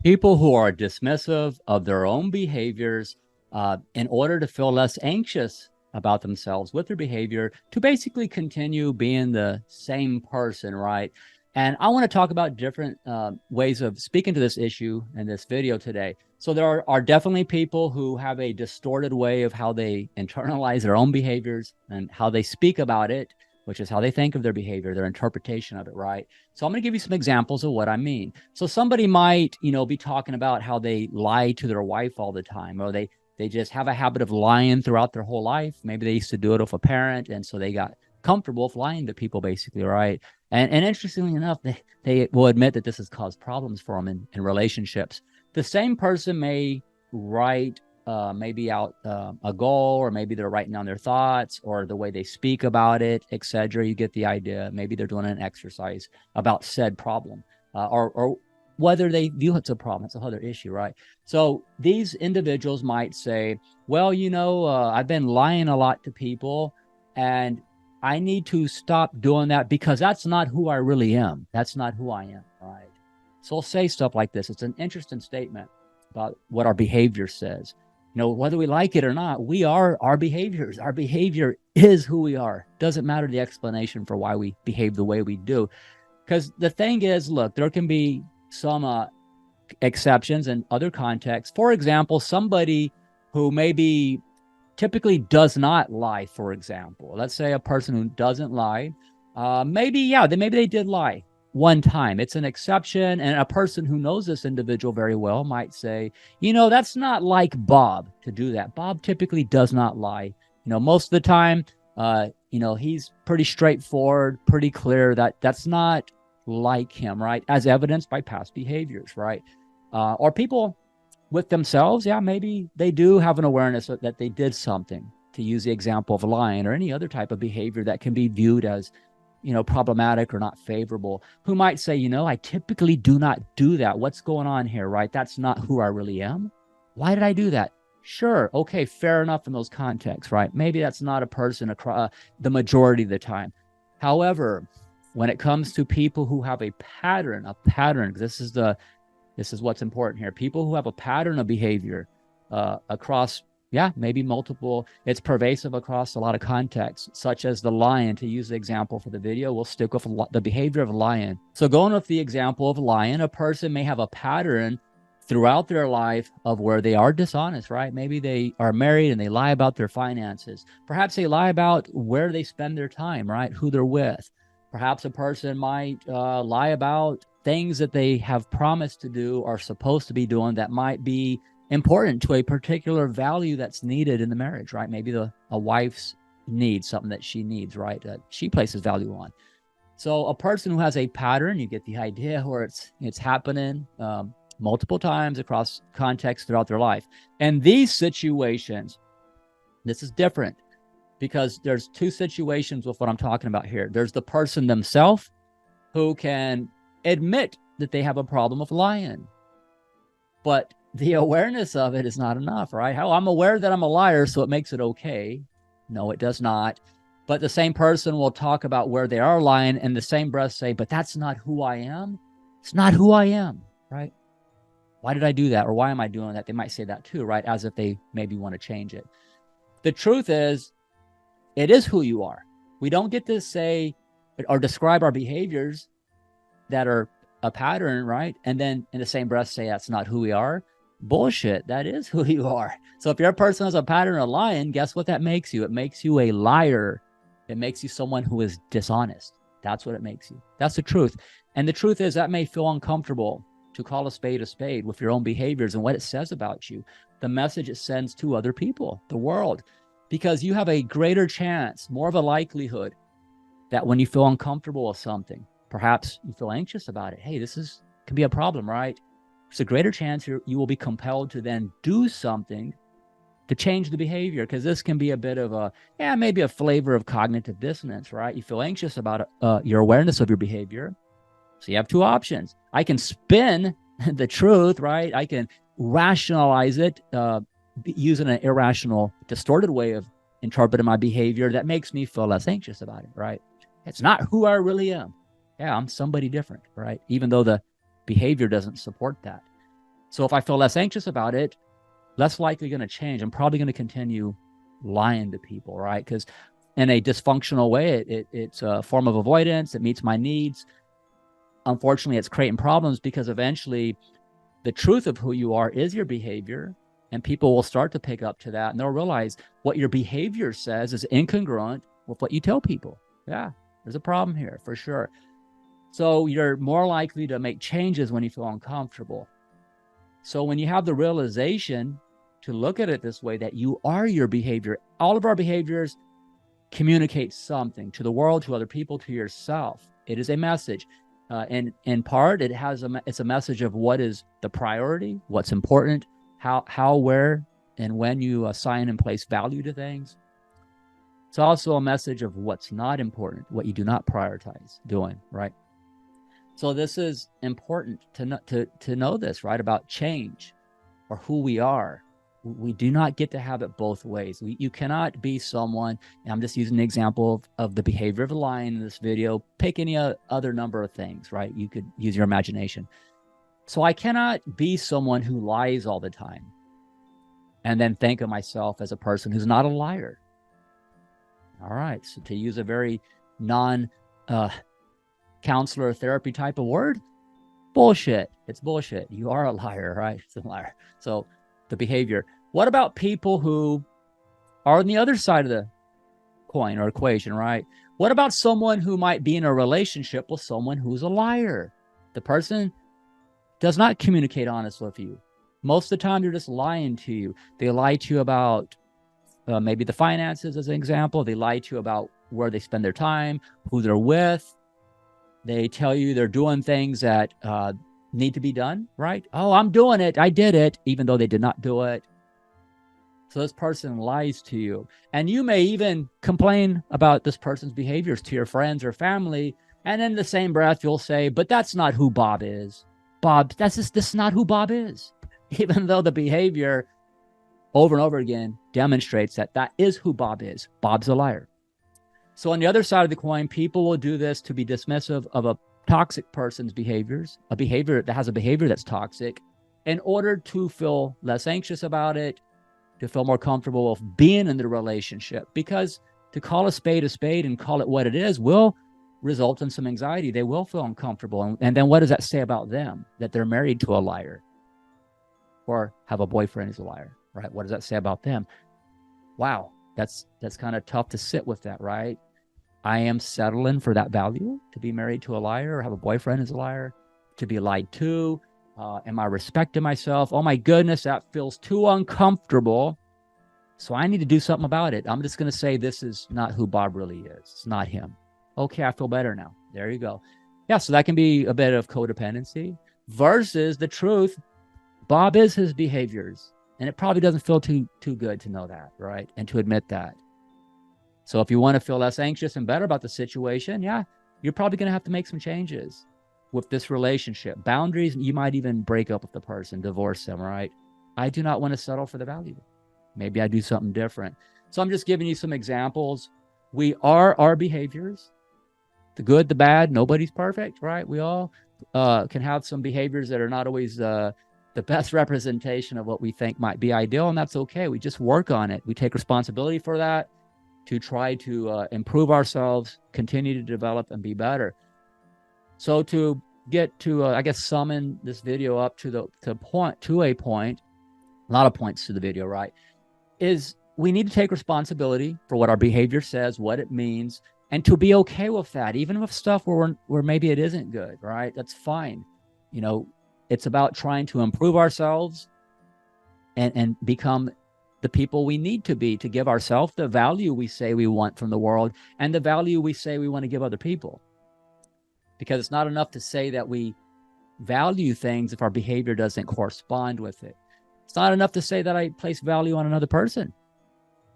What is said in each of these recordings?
People who are dismissive of their own behaviors in order to feel less anxious about themselves with their behavior to basically continue being the same person, right? And I want to talk about different ways of speaking to this issue in this video today. So there are definitely people who have a distorted way of how they internalize their own behaviors and how they speak about it, which is how they think of their behavior, their interpretation of it, right? So I'm going to give you some examples of what I mean. So somebody might, be talking about how they lie to their wife all the time, or they just have a habit of lying throughout their whole life. Maybe they used to do it with a parent, and so they got comfortable with lying to people, basically, right? And interestingly enough, they will admit that this has caused problems for them in relationships. The same person may write maybe out a goal, or maybe they're writing down their thoughts or the way they speak about it, etc. You get the idea. Maybe they're doing an exercise about said problem, or whether they view it's a problem. It's a other issue, right? So these individuals might say, well, I've been lying a lot to people, and I need to stop doing that because that's not who I really am. That's not who I am, right? So I'll say stuff like this. It's an interesting statement about what our behavior says. Whether we like it or not, we are our behaviors. Our behavior is who we are. Doesn't matter the explanation for why we behave the way we do. Because the thing is, look, there can be some exceptions in other contexts. For example, somebody who maybe typically does not lie, for example. Let's say a person who doesn't lie, maybe they did lie one time. It's an exception, and a person who knows this individual very well might say, that's not like Bob to do that. Bob typically does not lie. Most of the time, he's pretty straightforward, pretty clear that that's not like him, right? As evidenced by past behaviors, right? Or people with themselves, yeah, maybe they do have an awareness that they did something, to use the example of lying or any other type of behavior that can be viewed as, problematic or not favorable, who might say, I typically do not do that. What's going on here, right? That's not who I really am. Why did I do that? Sure. Okay. Fair enough in those contexts, right? Maybe that's not a person across the majority of the time. However, when it comes to people who have a pattern, this is what's important here. People who have a pattern of behavior across, maybe multiple, it's pervasive across a lot of contexts, such as the lion. To use the example for the video, we'll stick with the behavior of a lion. So going with the example of a lion, a person may have a pattern throughout their life of where they are dishonest, right? Maybe they are married and they lie about their finances. Perhaps they lie about where they spend their time, right? Who they're with. Perhaps a person might lie about things that they have promised to do or supposed to be doing that might be important to a particular value that's needed in the marriage, right? Maybe a wife's needs something that she needs, right? That she places value on. So a person who has a pattern, you get the idea, where it's happening multiple times across contexts throughout their life. And these situations, this is different, because there's two situations with what I'm talking about here. There's the person themselves who can admit that they have a problem with lying, but the awareness of it is not enough, right? How I'm aware that I'm a liar, so it makes it okay. No, it does not. But the same person will talk about where they are lying, and the same breath say, but that's not who I am. It's not who I am, right? Why did I do that? Or why am I doing that? They might say that too, right? As if they maybe want to change it. The truth is, it is who you are. We don't get to say or describe our behaviors that are a pattern, right? And then in the same breath say that's not who we are. Bullshit. That is who you are. So if you're a person who has a pattern of lying, guess what that makes you? It makes you a liar. It makes you someone who is dishonest. That's what it makes you. That's the truth. And the truth is that may feel uncomfortable to call a spade with your own behaviors and what it says about you, the message it sends to other people, the world, because you have a greater chance, more of a likelihood that when you feel uncomfortable with something, perhaps you feel anxious about it. Hey, can be a problem, right? There's a greater chance you will be compelled to then do something to change the behavior, because this can be a bit of maybe a flavor of cognitive dissonance, right? You feel anxious about your awareness of your behavior. So you have two options. I can spin the truth, right? I can rationalize it using an irrational, distorted way of interpreting my behavior that makes me feel less anxious about it, right? It's not who I really am. Yeah, I'm somebody different, right? Even though the behavior doesn't support that. So if I feel less anxious about it, less likely going to change. I'm probably going to continue lying to people, right? Because in a dysfunctional way, it's a form of avoidance. It meets my needs. Unfortunately, it's creating problems because eventually the truth of who you are is your behavior, and people will start to pick up to that, and they'll realize what your behavior says is incongruent with what you tell people. Yeah, there's a problem here for sure. So you're more likely to make changes when you feel uncomfortable. So when you have the realization to look at it this way, that you are your behavior, all of our behaviors communicate something to the world, to other people, to yourself. It is a message. And in part, it's a message of what is the priority, what's important, how, where, and when you assign and place value to things. It's also a message of what's not important, what you do not prioritize doing, right? So this is important to know this, right, about change or who we are. We do not get to have it both ways. You cannot be someone, and I'm just using an example of the behavior of a lion in this video. Pick any other number of things, right? You could use your imagination. So I cannot be someone who lies all the time and then think of myself as a person who's not a liar. All right. So to use a very non-counselor therapy type of word, bullshit. It's bullshit. You are a liar, right? It's a liar. So the behavior. What about people who are on the other side of the coin or equation, right? What about someone who might be in a relationship with someone who's a liar? The person does not communicate honestly with you. Most of the time, they're just lying to you. They lie to you about maybe the finances, as an example. They lie to you about where they spend their time, who they're with. They tell you they're doing things that need to be done, right? Oh, I'm doing it. I did it, even though they did not do it. So this person lies to you. And you may even complain about this person's behaviors to your friends or family. And in the same breath, you'll say, but that's not who Bob is. Bob, this is not who Bob is. Even though the behavior over and over again demonstrates that is who Bob is. Bob's a liar. So on the other side of the coin, people will do this to be dismissive of a toxic person's behaviors, a behavior that has a behavior that's toxic, in order to feel less anxious about it, to feel more comfortable with being in the relationship. Because to call a spade and call it what it is will result in some anxiety. They will feel uncomfortable. And then what does that say about them? That they're married to a liar or have a boyfriend who's a liar, right? What does that say about them? Wow, that's kind of tough to sit with that, right? I am settling for that value, to be married to a liar or have a boyfriend who's a liar, to be lied to. Am I respecting myself? Oh my goodness, that feels too uncomfortable. So I need to do something about it. I'm just going to say this is not who Bob really is. It's not him. Okay, I feel better now. There you go. Yeah, so that can be a bit of codependency versus the truth. Bob is his behaviors. And it probably doesn't feel too good to know that, right? And to admit that. So if you want to feel less anxious and better about the situation, yeah, you're probably going to have to make some changes with this relationship. Boundaries, you might even break up with the person, divorce them, right? I do not want to settle for the value. Maybe I do something different. So I'm just giving you some examples. We are our behaviors, the good, the bad. Nobody's perfect, right? We all can have some behaviors that are not always the best representation of what we think might be ideal, and that's okay. We just work on it. We take responsibility for that to try to improve ourselves, continue to develop, and be better. So to get to, I guess, summon this video up to a point, a lot of points to the video, right, is we need to take responsibility for what our behavior says, what it means, and to be okay with that, even with stuff where maybe it isn't good, right? That's fine. You know, it's about trying to improve ourselves and become the people we need to be to give ourselves the value we say we want from the world and the value we say we want to give other people. Because it's not enough to say that we value things if our behavior doesn't correspond with it. It's not enough to say that I place value on another person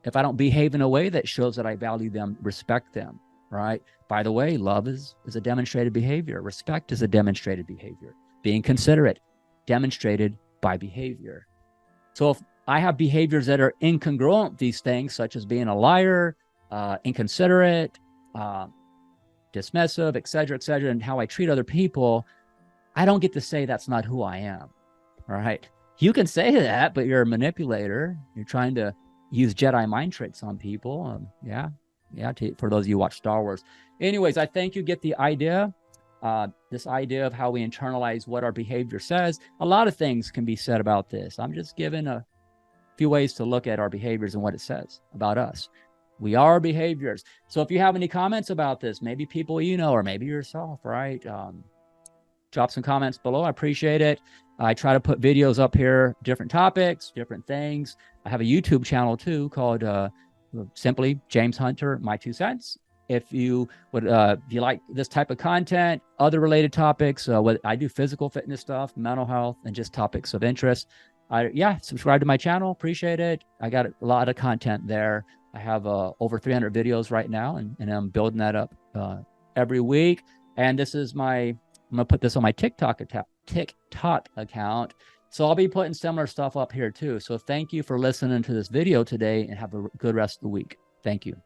if I don't behave in a way that shows that I value them, respect them, right? By the way, love is a demonstrated behavior. Respect is a demonstrated behavior. Being considerate, demonstrated by behavior. So if I have behaviors that are incongruent with these things, such as being a liar, inconsiderate, dismissive, et cetera, and how I treat other people, I don't get to say that's not who I am. All right. You can say that, but you're a manipulator. You're trying to use Jedi mind tricks on people. Yeah. Yeah. For those of you who watch Star Wars. Anyways, I think you get the idea. This idea of how we internalize what our behavior says. A lot of things can be said about this. I'm just giving a few ways to look at our behaviors and what it says about us. We are behaviors. So if you have any comments about this, maybe people you know, or maybe yourself, right? Drop some comments below. I appreciate it. I try to put videos up here, different topics, different things. I have a YouTube channel too called simply James Hunter, My Two Cents. If you would, if you like this type of content, other related topics, what I do physical fitness stuff, mental health, and just topics of interest. Yeah, subscribe to my channel. Appreciate it. I got a lot of content there. I have over 300 videos right now, and I'm building that up every week. And this is I'm gonna put this on my TikTok account. So I'll be putting similar stuff up here too. So thank you for listening to this video today, and have a good rest of the week. Thank you.